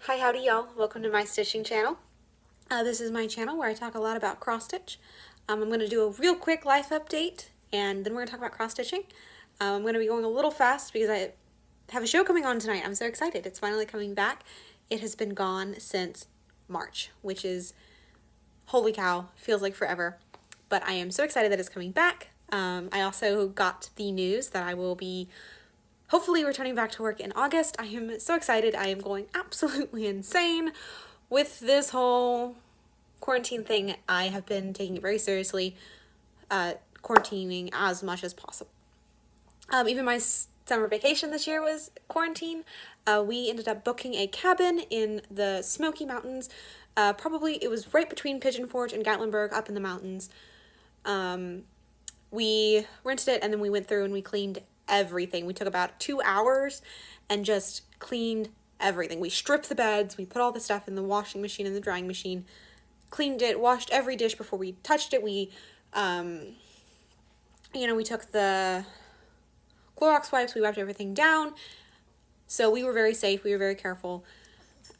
Hi, howdy y'all. Welcome to my stitching channel. This is my channel where I talk a lot about cross stitch. I'm going to do a real quick life update and then we're going to talk about cross stitching. I'm going to be going a little fast because I have a show coming on tonight. I'm so excited. It's finally coming back. It has been gone since March, which is, holy cow, feels like forever. But I am so excited that it's coming back. I also got the news that I will be hopefully returning back to work in August. I am so excited. I am going absolutely insane with this whole quarantine thing. I have been taking it very seriously, quarantining as much as possible. Even my summer vacation this year was quarantine. We ended up booking a cabin in the Smoky Mountains. Probably it was right between Pigeon Forge and Gatlinburg, up in the mountains. We rented it and then we went through and we cleaned everything. We took about 2 hours and just cleaned everything. We stripped the beds, we put all the stuff in the washing machine and the drying machine, cleaned it, washed every dish before we touched it. We took the Clorox wipes, we wiped everything down. So we were very safe, we were very careful.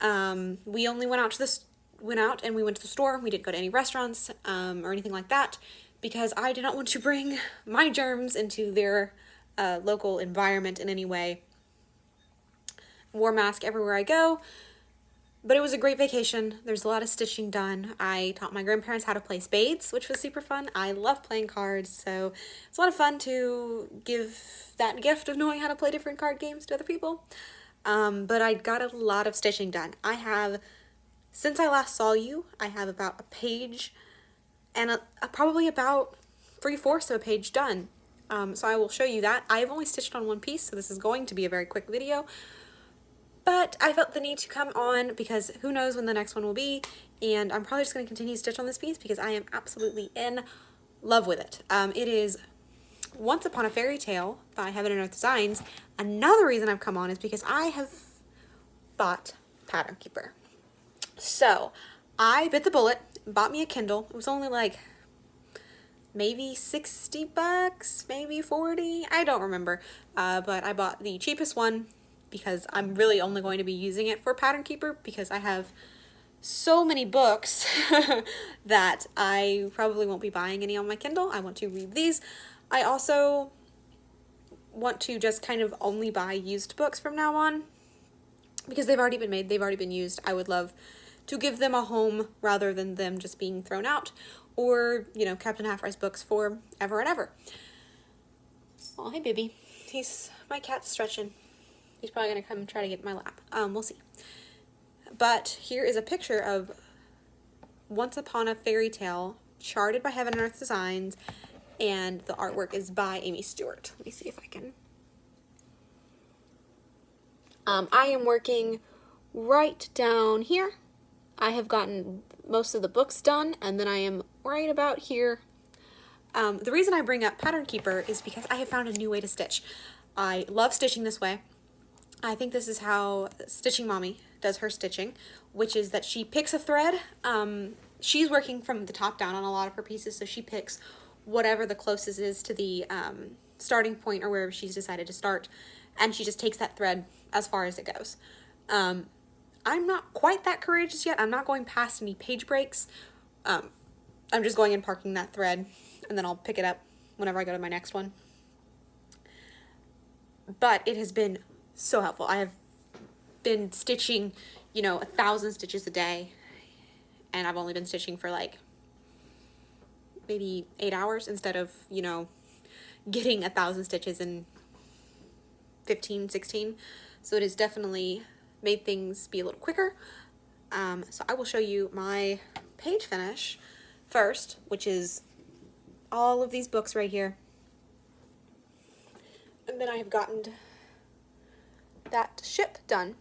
We only went out and we went to the store. We didn't go to any restaurants or anything like that because I did not want to bring my germs into their local environment in any way. Wore a mask everywhere I go, but it was a great vacation. There's a lot of stitching done. I taught my grandparents how to play spades, which was super fun. I love playing cards, so it's a lot of fun to give that gift of knowing how to play different card games to other people. But I got a lot of stitching done. Since I last saw you, I have about a page and probably about 3/4 of a page done. So I will show you that. I've only stitched on one piece, so this is going to be a very quick video. But I felt the need to come on because who knows when the next one will be, and I'm probably just going to continue to stitch on this piece because I am absolutely in love with it. It is Once Upon a Fairytale by Heaven and Earth Designs. Another reason I've come on is because I have bought Pattern Keeper. So I bit the bullet, bought me a Kindle. It was only like maybe $60, maybe 40, I don't remember. But I bought the cheapest one because I'm really only going to be using it for Pattern Keeper because I have so many books that I probably won't be buying any on my Kindle. I want to read these. I also want to just kind of only buy used books from now on because they've already been made, they've already been used. I would love to give them a home rather than them just being thrown out or, Captain Half-Price books forever and ever. Oh, hey, baby. My cat's stretching. He's probably going to come try to get in my lap. We'll see. But here is a picture of Once Upon a Fairytale, charted by Heaven and Earth Designs, and the artwork is by Aimee Stewart. Let me see if I can. I am working right down here. I have gotten most of the books done, and then I am right about here. The reason I bring up Pattern Keeper is because I have found a new way to stitch. I love stitching this way. I think this is how Stitching Mommy does her stitching, which is that she picks a thread. She's working from the top down on a lot of her pieces, so she picks whatever the closest is to the starting point or wherever she's decided to start, and she just takes that thread as far as it goes. I'm not quite that courageous yet. I'm not going past any page breaks. I'm just going and parking that thread, and then I'll pick it up whenever I go to my next one. But it has been so helpful. I have been stitching, 1,000 stitches a day, and I've only been stitching for like maybe 8 hours instead of, getting 1,000 stitches in 15, 16. So it has definitely made things be a little quicker. So I will show you my page finish first, which is all of these books right here. And then I have gotten that ship done.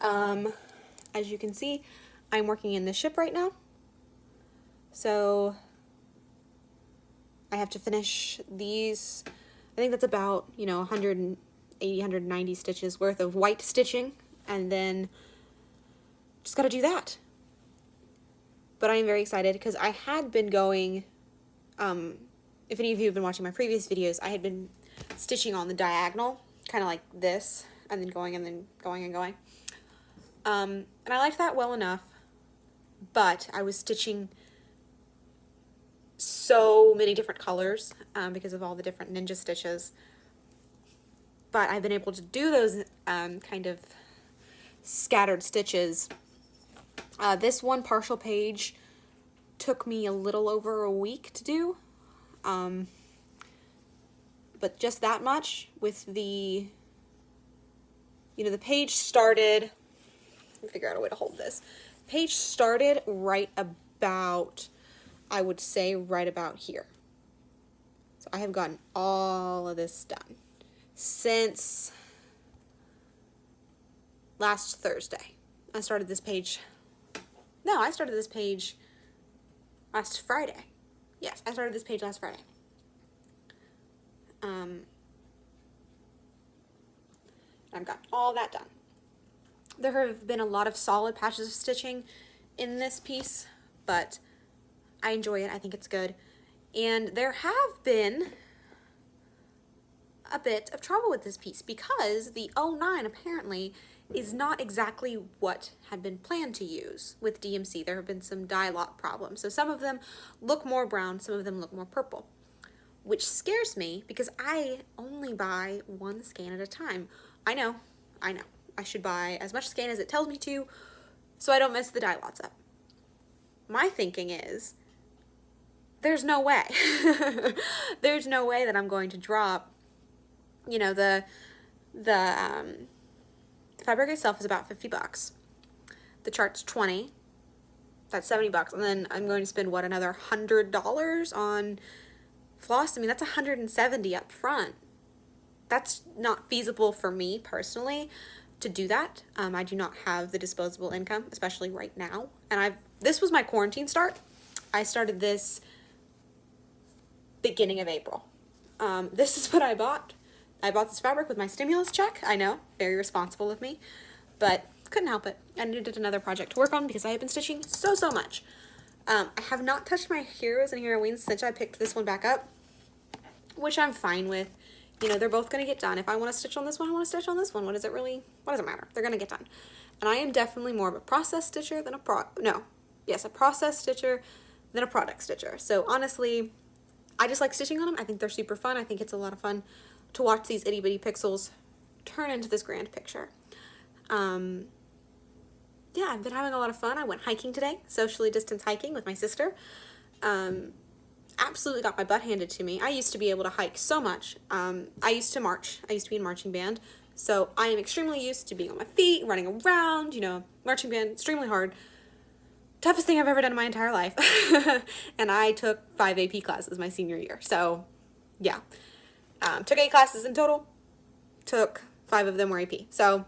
As you can see, I'm working in the ship right now. So I have to finish these. I think that's about, 180, 190 stitches worth of white stitching, and then just gotta do that. But I am very excited because I had been going, if any of you have been watching my previous videos, I had been stitching on the diagonal, kind of like this, and then going and then going and going. And I liked that well enough, but I was stitching so many different colors because of all the different ninja stitches. But I've been able to do those kind of scattered stitches. This one partial page took me a little over a week to do. But just that much with the, the page started, let me figure out a way to hold this. Page started right about, I would say right about here. So I have gotten all of this done since last Thursday. I started this page last Friday. Yes, I started this page last Friday. I've got all that done. There have been a lot of solid patches of stitching in this piece, but I enjoy it. I think it's good. And there have been a bit of trouble with this piece because the 09 apparently is not exactly what had been planned to use with DMC. There have been some dye lot problems. So some of them look more brown, some of them look more purple, which scares me because I only buy one skein at a time. I know. I should buy as much skein as it tells me to so I don't mess the dye lots up. My thinking is, there's no way. There's no way that I'm going to drop, the fabric itself is about $50. The chart's $20. That's $70, and then I'm going to spend another $100 on floss. I mean, that's $170 up front. That's not feasible for me personally to do that. I do not have the disposable income, especially right now. And this was my quarantine start. I started this beginning of April. This is what I bought. I bought this fabric with my stimulus check. I know, very responsible of me, but couldn't help it. I needed another project to work on because I have been stitching so much. I have not touched my heroes and heroines since I picked this one back up, which I'm fine with. They're both going to get done. If I want to stitch on this one, I want to stitch on this one. What does it matter? They're going to get done. And I am definitely more of a process stitcher than a process stitcher than a product stitcher. So honestly, I just like stitching on them. I think they're super fun. I think it's a lot of fun to watch these itty bitty pixels turn into this grand picture. Yeah, I've been having a lot of fun. I went hiking today, socially distanced hiking with my sister. Absolutely got my butt handed to me. I used to be able to hike so much. I used to march. I used to be in marching band. So I am extremely used to being on my feet, running around, marching band, extremely hard. Toughest thing I've ever done in my entire life. And I took 5 AP classes my senior year. So yeah, took 8 classes in total, took 5 of them were AP. So,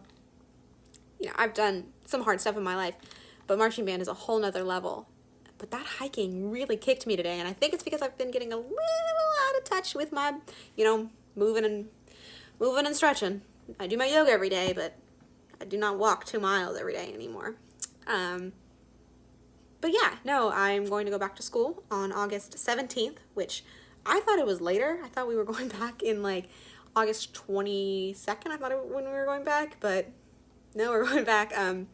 I've done some hard stuff in my life, but marching band is a whole nother level. But that hiking really kicked me today, and I think it's because I've been getting a little out of touch with my, moving and stretching. I do my yoga every day, but I do not walk 2 miles every day anymore. But yeah, no, I'm going to go back to school on August 17th, which I thought it was later. I thought we were going back in August 22nd. I thought when we were going back, but no, we're going back. I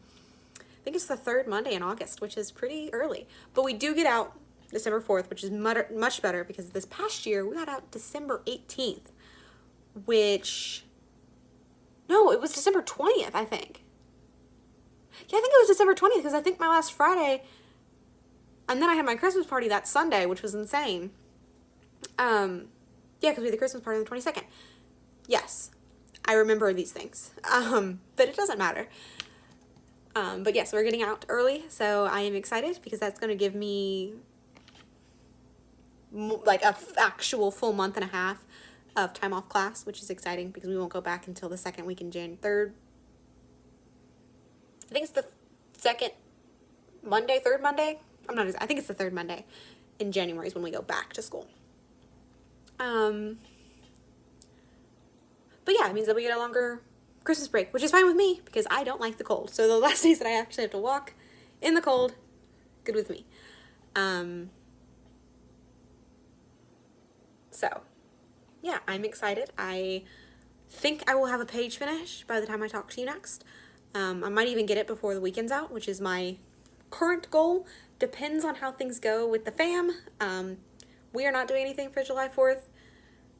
think it's the 3rd Monday in August, which is pretty early. But we do get out December 4th, which is much better because this past year we got out December 18th, no, it was December 20th, I think. Yeah, I think it was December 20th because I think my last Friday, and then I had my Christmas party that Sunday, which was insane. Yeah, because we had the Christmas party on the 22nd. Yes, I remember these things, but it doesn't matter. But yes, we're getting out early, so I am excited because that's going to give me a actual full month and a half of time off class, which is exciting because we won't go back until the 2nd week in January. 3rd. I think it's the 2nd Monday, 3rd Monday. I think it's the 3rd Monday in January is when we go back to school. But yeah, it means that we get a longer Christmas break, which is fine with me because I don't like the cold. So the last days that I actually have to walk in the cold, good with me. So yeah, I'm excited. I think I will have a page finished by the time I talk to you next. I might even get it before the weekend's out, which is my current goal. Depends on how things go with the fam. We are not doing anything for July 4th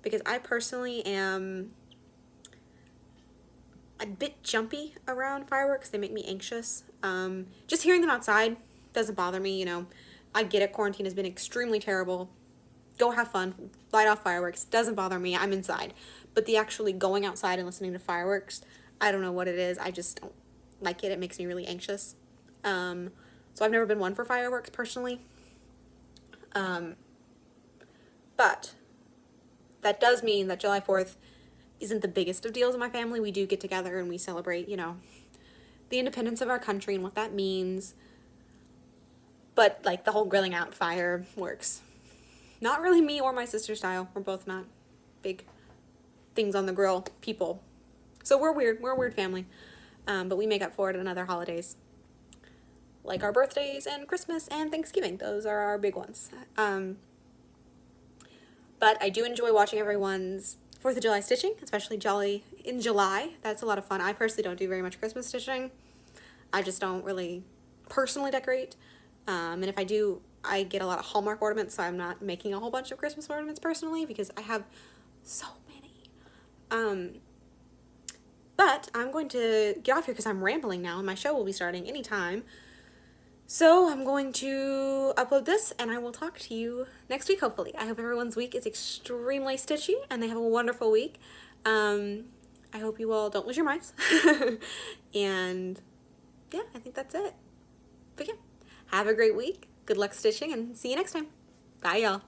because I personally am a bit jumpy around fireworks. They make me anxious. Just hearing them outside doesn't bother me, you know. I get it, quarantine has been extremely terrible. Go have fun, light off fireworks. Doesn't bother me, I'm inside. But the actually going outside and listening to fireworks, I don't know what it is. I just don't like it. It makes me really anxious. So I've never been one for fireworks personally. But that does mean that July 4th isn't the biggest of deals in my family. We do get together and we celebrate, you know, the independence of our country and what that means. But like the whole grilling out fireworks, not really me or my sister style. We're both not big things on the grill people. So we're weird. We're a weird family. But we make up for it in other holidays, like our birthdays and Christmas and Thanksgiving. Those are our big ones. But I do enjoy watching everyone's 4th of July stitching, especially in July. That's a lot of fun. I personally don't do very much Christmas stitching. I just don't really personally decorate. And if I do, I get a lot of Hallmark ornaments, so I'm not making a whole bunch of Christmas ornaments personally because I have so many. But I'm going to get off here because I'm rambling now and my show will be starting anytime. So I'm going to upload this and I will talk to you next week, hopefully. I hope everyone's week is extremely stitchy and they have a wonderful week. I hope you all don't lose your minds. And yeah, I think that's it. But yeah, have a great week. Good luck stitching and see you next time. Bye, y'all.